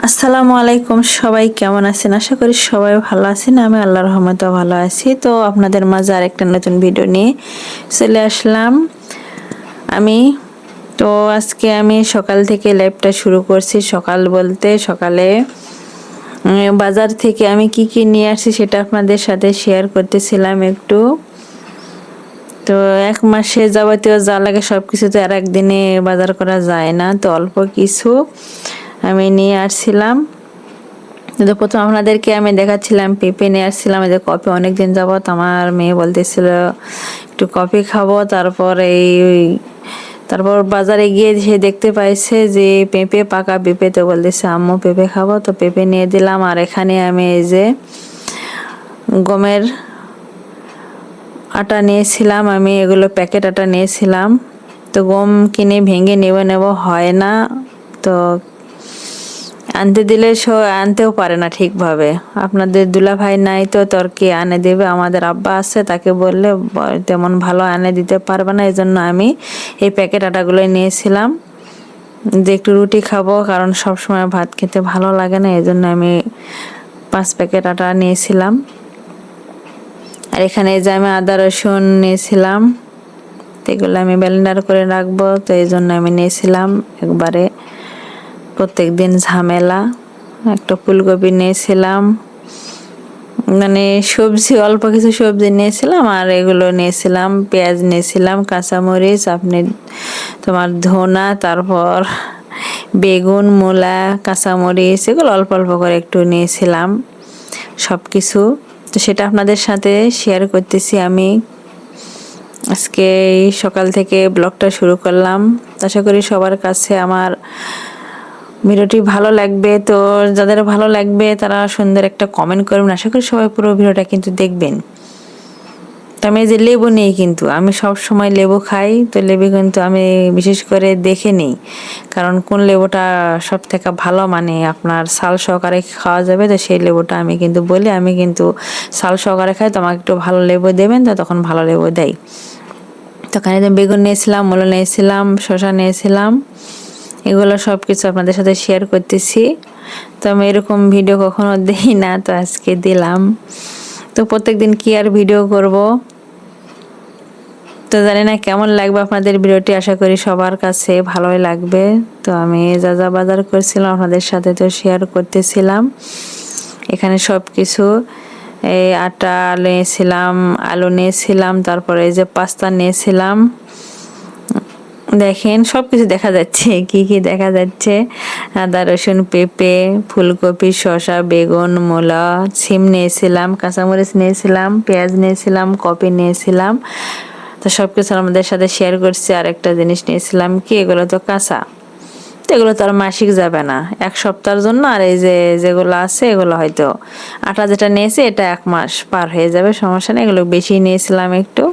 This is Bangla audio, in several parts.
আসসালামু আলাইকুম, সবাই কেমন আছেন? আশা করি সবাই ভালো আছেন। আমি আল্লাহর রহমতে ভালো আছি। তো আপনাদের মাঝে আরেকটা নতুন ভিডিও নিয়ে চলে আসলাম আমি। তো আজকে আমি সকাল থেকে লাইভটা শুরু করছি। সকাল বলতে সকালে বাজার থেকে আমি কি কি নিয়ে আসছি সেটা আপনাদের সাথে শেয়ার করতেছিলাম একটু। তো এক মাসে যাবতীয় যা লাগে সব কিছু তো আর একদিনে বাজার করা যায় না, তো অল্প কিছু আমি নিয়ে আসছিলাম। তো প্রথম আপনাদেরকে আমি দেখাচ্ছিলাম পেঁপে নিয়ে আসছিলাম। এই যে কফি, অনেকদিন যাবত আমার মেয়ে বলতেছিল একটু কফি খাবো। তারপর বাজারে গিয়ে সে দেখতে পাইছে যে পেঁপে, পাকা পেঁপে, তো বলতেছে আম্মু পেঁপে খাবো। তো পেঁপে নিয়ে দিলাম। আর এখানে আমি এই যে গমের আটা নিয়েছিলাম, আমি এগুলো প্যাকেট আটা নিয়েছিলাম। তো গম কিনে ভেঙে নেব হয় না, তো আনতে দিলে আনতেও পারে না ঠিকভাবে। আপনাদের দুলাভাই নাই তো তর্কে আনে দেবে, আমাদের আব্বা আছে তাকে বললে তেমন ভালো আনে দিতে পারবে না। এই জন্য আমি এই প্যাকেট আটাগুলো নিয়েছিলাম যে একটু রুটি খাবো, কারণ সব সময় ভাত খেতে ভালো লাগে না। এই জন্য আমি 5 প্যাকেট আটা নিয়েছিলাম। আর এখানে যে আমি আদা রসুন নিয়েছিলাম, এগুলো আমি ব্লেন্ডার করে রাখবো, তো এই জন্য আমি নিয়েছিলাম একবারে। প্রত্যেক দিন ঝামেলা। একটা ফুলকপি নিয়েছিলাম, মানে সবজি অল্প কিছু সবজি নিয়েছিলাম। আর এগুলো নিয়েছিলাম পেঁয়াজ নিয়েছিলাম, কাঁচামরিচ, তোমার ধনা, তারপর বেগুন, মূলা, কাঁচামরিচ, এগুলো অল্প অল্প করে একটু নিয়েছিলাম সব কিছু। তো সেটা আপনাদের সাথে শেয়ার করতেছি আমি। আজকে সকাল থেকে ব্লগটা শুরু করলাম। আশা করি সবার কাছে আমার ভিডিওটি ভালো লাগবে। তো যাদের ভালো লাগবে তারা সুন্দর একটা কমেন্ট করবেন। আশা করি সবাই পুরো ভিডিওটা কিন্তু দেখবেন। তো আমি এই যে লেবু নেই, কিন্তু আমি সব সময় লেবু খাই, তো লেবু কিন্তু আমি বিশেষ করে দেখে নিই, কারণ কোন লেবুটা সব থেকে ভালো, মানে আপনার ছাল সহকারে খাওয়া যাবে। তো সেই লেবুটা আমি কিন্তু বলি, আমি কিন্তু ছাল সহকারে খাই, তো আমাকে একটু ভালো লেবু দেবেন। তো তখন ভালো লেবু দেয়। তো এখানে বেগুন নিয়েছিলাম, মূলো নিয়েছিলাম, শসা নিয়েছিলাম, এগুলো সব কিছু আপনাদের সাথে শেয়ার করতেছি। তো আমি এরকম ভিডিও কখনো দিই না, তো আজকে দিলাম। তো প্রত্যেকদিন কি আর ভিডিও করব, তো জানি না কেমন লাগবে আপনাদের ভিডিওটি। আশা করি সবার কাছে ভালোই লাগবে। তো আমি যা যা বাজার করছিলাম আপনাদের সাথে তো শেয়ার করতেছিলাম। এখানে সব কিছু, এই আটা নিয়েছিলাম, আলু নিয়েছিলাম, তারপরে এই যে পাস্তা নিয়েছিলাম। দেখেন সব কিছু দেখা যাচ্ছে, কি কি দেখা যাচ্ছে। আদা রসুন, পেঁপে, ফুলকপি, শসা, বেগুন, মূলা, সিম নিয়েছিলাম, কাঁচামরিচ নিয়েছিলাম, পেঁয়াজ নিয়েছিলাম, কপি নিয়েছিলাম। তো সব কিছু আমাদের সাথে শেয়ার করছি। আর একটা জিনিস নিয়েছিলাম কি, এগুলো তো কাঁচা, তো এগুলো তো আর মাসিক যাবে না, 1 সপ্তাহের জন্য। আর এই যে যেগুলো আছে এগুলো হয়তো আটা যেটা নিয়েছি এটা 1 মাস পার হয়ে যাবে, সমস্যা নেই। এগুলো বেশি নিয়েছিলাম একটু।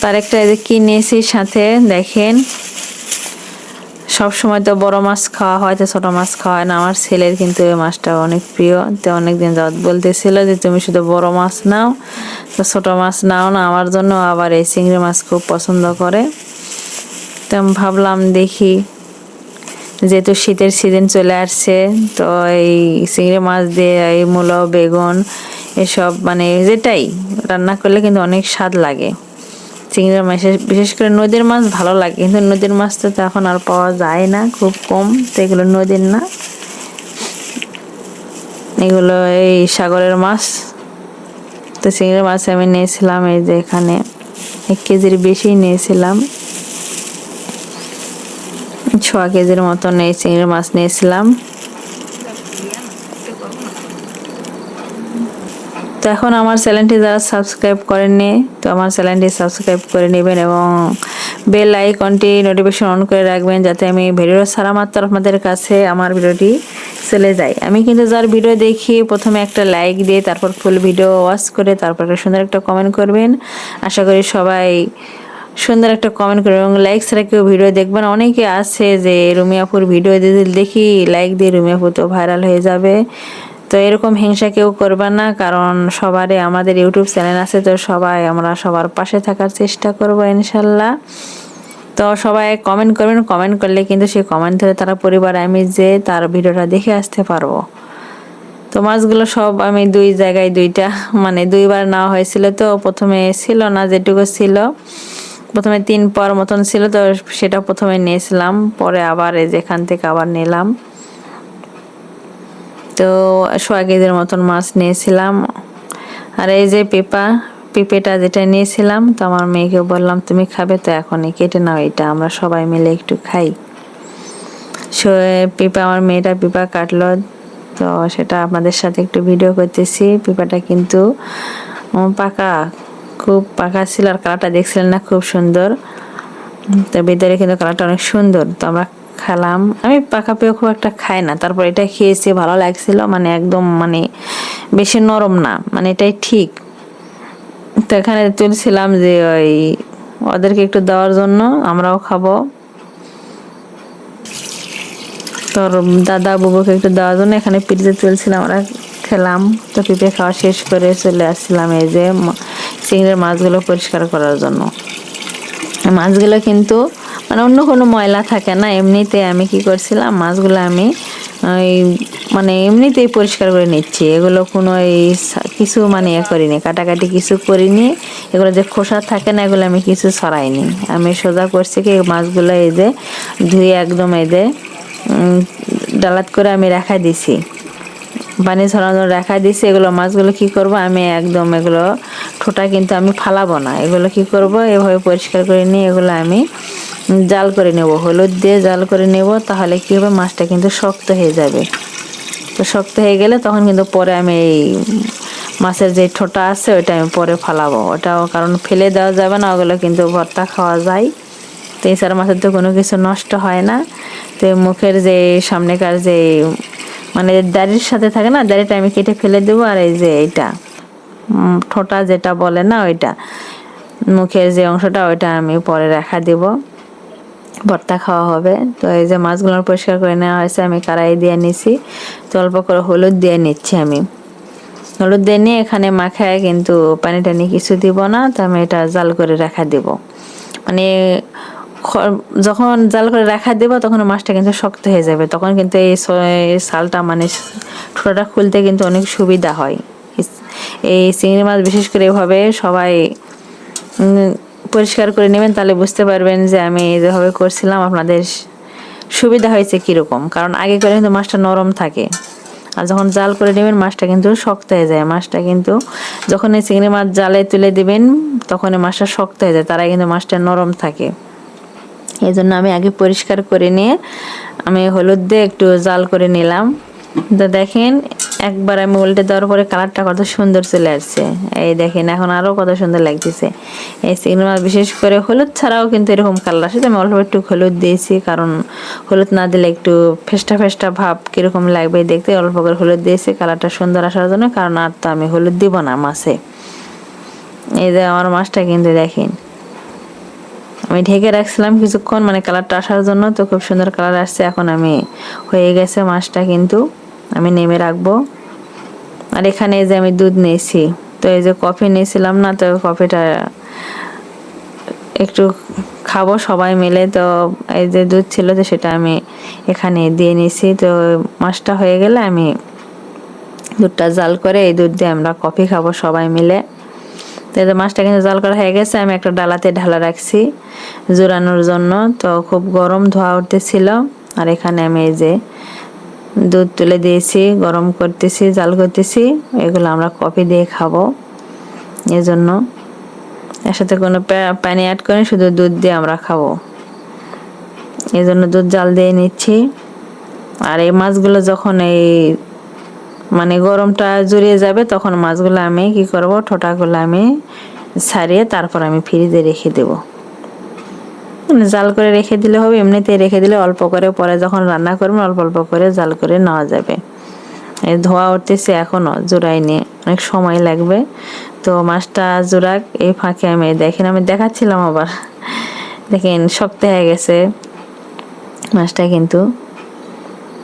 তার একটা এই যে কি নিয়েছি সাথে, দেখেন সব সময় তো বড় মাছ খাওয়া হয়, তো ছোট মাছ খাওয়া হয় না। আমার ছেলের কিন্তু এই মাছটা অনেক প্রিয়, তো অনেকদিন যাবত বলতেছিল যে তুমি শুধু বড় মাছ নাও, তো ছোট মাছ নাও না আমার জন্য। আবার এই চিংড়ি মাছ খুব পছন্দ করে। তো আমি ভাবলাম দেখি, যেহেতু শীতের সিজন চলে আসছে, তো এই চিংড়ি মাছ দিয়ে এই মূলো, বেগুন এসব মানে যেটাই রান্না করলে কিন্তু অনেক স্বাদ লাগে। চিংড়ি মাছ, বিশেষ করে নদীর মাছ ভালো লাগে, কিন্তু নদীর মাছ তো এখন আর পাওয়া যায় না, খুব কম। তো এগুলো নদীর না, এগুলো এই সাগরের মাছ। তো চিংড়ি মাছ আমি নিয়েছিলাম এই যে এখানে 1 কেজির বেশি নিয়েছিলাম, 6 কেজির মতন এই চিংড়ি মাছ নিয়েছিলাম। তো এখন আমার চ্যানেলটি যারা সাবস্ক্রাইব করেননি, তো আমার চ্যানেলটি সাবস্ক্রাইব করে নেবেন এবং বেল আইকনটি নোটিফিকেশন অন করে রাখবেন, যাতে আমি ভিডিও ছাড়া মাত্র আপনাদের কাছে আমার ভিডিওটি চলে যায়। আমি কিন্তু যার ভিডিও দেখি প্রথমে একটা লাইক দিয়ে তারপর ফুল ভিডিও ওয়াচ করে তারপর সুন্দর একটা কমেন্ট করবেন। আশা করি সবাই সুন্দর একটা কমেন্ট করবেন এবং লাইক ছাড়া কেউ ভিডিও দেখবেন। অনেকে আছে যে রুমিয়াপুর ভিডিও দেখি লাইক দিয়ে রুমিয়াপুর তো ভাইরাল হয়ে যাবে, তো এরকম হিংসা কেউ করবে না, কারণ সবারই আমাদের ইউটিউব চ্যানেল আছে, তো সবাই আমরা সবার পাশে থাকার চেষ্টা করব ইনশাল্লাহ। তো সবাই কমেন্ট করবেন, কমেন্ট করলে কিন্তু সেই কমেন্ট ধরে তারা পরিবারে আমি যে তার ভিডিওটা দেখে আসতে পারবো। তো মাছগুলো সব আমি দুই জায়গায় দুইটা মানে দুইবার নেওয়া হয়েছিল। তো প্রথমে ছিল না, যেটুকু ছিল প্রথমে 3 পর মতন ছিল, তো সেটা প্রথমে নিয়েছিলাম, পরে আবার এই যেখান থেকে আবার নিলাম। তো 1.5 কেজির মতন মাছ নিয়েছিলাম। আর এই যে পেঁপেটা যেটা নিয়েছিলাম, তো আমার মেয়েকে বললাম তুমি খাবে, তো এখনই কেটে নাও, এটা আমরা সবাই মিলে একটু খাই। পেঁপা, আমার মেয়েটা পেঁপা কাটলো, তো সেটা আপনাদের সাথে একটু ভিডিও করতেছি। পেঁপাটা কিন্তু পাকা, খুব পাকা ছিল, আর কালারটা দেখছিলেন না, খুব সুন্দর। তো ভিতরে কিন্তু কালারটা অনেক সুন্দর। তো আমরা খেলাম, আমি পাকা পেঁপে খুব একটা খাই না, তারপর এটা খেয়েছি, ভালো লাগছিল, মানে একদম মানে বেশি নরম না, মানে এটাই ঠিক। তো এখানে তুলছিলাম যে ওই ওদেরকে একটু দেওয়ার জন্য, আমরাও খাবো, তোর দাদা বুবুকে একটু দেওয়ার জন্য এখানে পিঠে তুলছিলাম, আমরা খেলাম। তো পিঠে খাওয়া শেষ করে চলে আসছিলাম এই যে চিংড়ির মাছগুলো পরিষ্কার করার জন্য। মাছগুলো কিন্তু মানে অন্য কোনো ময়লা থাকে না, এমনিতে আমি কি করছিলাম, মাছগুলো আমি ওই মানে এমনিতেই পরিষ্কার করে নিচ্ছি। এগুলো কোনো কিছু মানে করিনি, কাটাকাটি কিছু করিনি। এগুলো যে খোসা থাকে না, এগুলো আমি কিছু ছড়াইনি। আমি সোজা করছি কি মাছগুলো এই যে ধুয়ে একদম এই যে ডালাত করে আমি রাখা দিছি, পানি ছড়ানো রাখা দিছি। এগুলো মাছগুলো কি করব, আমি একদম এগুলো ঠোঁটা কিন্তু আমি ফালাবো না, এগুলো কি করব এভাবে পরিষ্কার করে নিয়ে এগুলো আমি জাল করে নেব, হলুদ দিয়ে জাল করে নেব। তাহলে কি হবে, মাছটা কিন্তু শক্ত হয়ে যাবে। তো শক্ত হয়ে গেলে তখন কিন্তু পরে আমি এই মাছের যে ঠোঁটা আছে ওইটা আমি পরে ফালাবো, ওটাও কারণ ফেলে দেওয়া যাবে না, ওগুলো কিন্তু ভর্তা খাওয়া যায়। তো এছাড়া মাছের তো কোনো কিছু নষ্ট হয় না। তো মুখের যে সামনেকার যে মানে দাড়ির সাথে থাকে না, দাড়িটা আমি কেটে ফেলে দেবো। আর এই যে এইটা ঠোঁটা যেটা বলে না, ওইটা মুখের যে অংশটা, ওইটা আমি পরে রাখা দেব, ভর্তা খাওয়া হবে। তো এই যে মাছগুলো পরিষ্কার করে নেওয়া হয়েছে, আমি কড়াই দিয়ে নিছি। তো অল্প করে হলুদ দিয়ে নিচ্ছি আমি, হলুদ দিয়ে নিয়ে এখানে মাখায় কিন্তু পানি টানি কিছু দিব না। তো আমি এটা জাল করে রাখা দেব, মানে যখন জাল করে রাখা দেবো তখন মাছটা কিন্তু শক্ত হয়ে যাবে, তখন কিন্তু এই শালটা মানে ঠোঁটাটা খুলতে কিন্তু অনেক সুবিধা হয়। এই চিংড়ি মাছ বিশেষ করে এভাবে সবাই পরিষ্কার করে নেবেন, তাহলে বুঝতে পারবেন যে আমি যেভাবে করছিলাম আপনাদের সুবিধা হয়েছে কীরকম। কারণ আগে করে কিন্তু মাছটা নরম থাকে, আর যখন জাল করে নেবেন মাছটা কিন্তু শক্ত হয়ে যায়। মাছটা কিন্তু যখন এই চিংড়ি মাছ জালে তুলে দিবেন তখন মাছটা শক্ত হয়ে যায়, তারা কিন্তু মাছটা নরম থাকে। এই জন্য আমি আগে পরিষ্কার করে নিয়ে আমি হলুদ দিয়ে একটু জাল করে নিলাম। তো দেখেন একবার আমি উল্টে দেওয়ার পরে কালারটা কত সুন্দর চলে আসছে, এই দেখেন এখন আরও কত সুন্দর লাগতেছে। এই চিংড়ি মাছ বিশেষ করে হলুদ ছাড়াও কিন্তু এরকম কালার আসে। আমি অল্প একটু হলুদ দিয়েছি, কারণ হলুদ না দিলে একটু ফেস্টা ফেস্টা ভাব কীরকম লাগবে দেখতে, অল্প করে হলুদ দিয়েছি কালারটা সুন্দর আসার জন্য, কারণ আর তো আমি হলুদ দিব না মাছে। এই যে আমার মাছটা কিন্তু দেখেন আমি ঢেকে রাখছিলাম কিছুক্ষণ, মানে কালারটা আসার জন্য, তো খুব সুন্দর কালার আসছে। এখন আমি হয়ে গেছে মাছটা, কিন্তু আমি নেমে রাখবো। আর এখানে এই যে আমি দুধ নিয়েছি, তো এই যে কফি নিয়েছিলাম না, তো কফিটা একটু খাবো সবাই মিলে। তো এই যে দুধ ছিল, তো সেটা আমি এখানে দিয়ে নিয়েছি। তো মাছটা হয়ে গেলে আমি দুধটা জাল করে এই দুধ দিয়ে আমরা কফি খাবো সবাই মিলে। তো মাছটা কিন্তু জাল করা হয়ে গেছে, আমি একটা ডালাতে ঢালা রাখছি জোরানোর জন্য। তো খুব গরম ধোয়া উঠতেছিল, আর এখানে আমি এই যে দুধ তুলে দিয়েছি, গরম করতেছি, জাল করতেছি। এগুলো আমরা কফি দিয়ে খাবো, এজন্য এর সাথে কোনো পানি অ্যাড করি, শুধু দুধ দিয়ে আমরা খাবো, এজন্য দুধ জাল দিয়ে নিচ্ছি। আর এই মাছগুলো যখন এই মানে গরমটা জড়িয়ে যাবে তখন মাছগুলো আমি কি করব, ঠোঁটাগুলো আমি ছাড়িয়ে তারপর আমি ফ্রিজে রেখে দেব। জাল করে রেখে দিলে হবে, এমনিতে রেখে দিলে অল্প করে পরে যখন রান্না করবেন অল্প অল্প করে জাল করে নেওয়া যাবে। এই ধোয়া উঠতেছে এখনো জোড়াইনি, অনেক সময় লাগবে। তো মাছটা জোড়াক, এই ফাঁকে আমি দেখেন আমি দেখাচ্ছিলাম আবার, দেখেন শক্ত হয়ে গেছে মাছটা কিন্তু।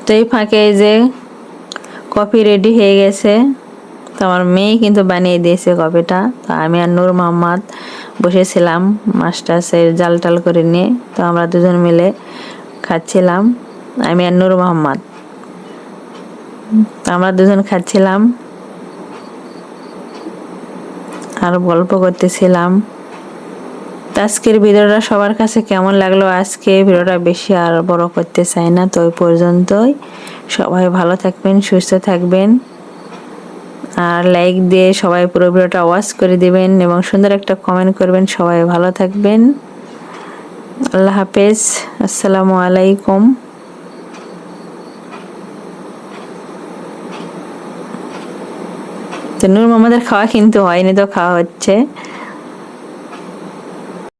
তো এই ফাঁকে এই যে কফি রেডি হয়ে গেছে, তো আমার মেয়ে কিন্তু বানিয়ে দিয়েছে কফিটা। তো আমি আর নূর মোহাম্মদ বসেছিলাম মাছটা জাল টাল করে নিয়ে। তো আমরা দুজন মিলে খাচ্ছিলাম, আমি আর নূর মোহাম্মদ। তো আমরা দুজন খাচ্ছিলাম আর গল্প করতেছিলাম। তো আজকের ভিডিওটা সবার কাছে কেমন লাগলো, আজকে ভিডিওটা বেশি আর বড় করতে চাই না, তো ওই পর্যন্তই। সবাই ভালো থাকবেন, সুস্থ থাকবেন, আর লাইক দিয়ে সবাই পুরো ভিডিওটা ওয়াচ করে দিবেন এবং সুন্দর একটা কমেন্ট করবেন। সবাই ভালো থাকবেন, আল্লাহ হাফেজ, আসসালামু আলাইকুম। তো নূর মোহাম্মদের খাওয়া কিন্তু হয়নি, তো খাওয়া হচ্ছে।